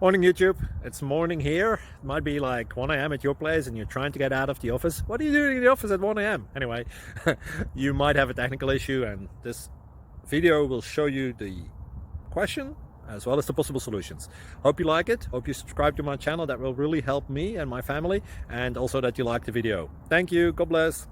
Morning YouTube, it's morning here. It might be like 1 a.m. at your place and you're trying to get out of the office. What are you doing in the office at 1 a.m.? Anyway, you might have a technical issue and this video will show you the question as well as the possible solutions. Hope you like it, hope you subscribe to my channel. That will really help me and my family, and also that you like the video. Thank you, God bless.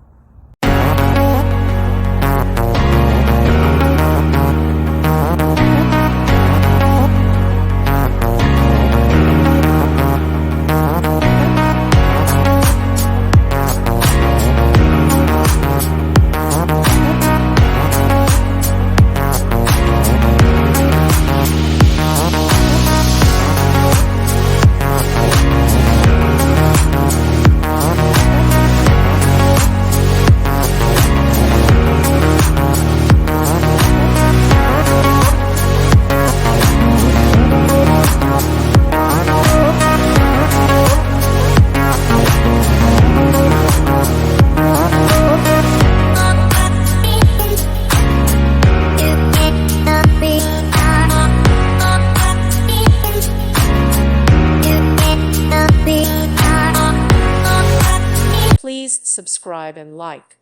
Please subscribe and like.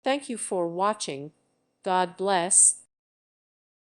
Thank you for watching. God bless.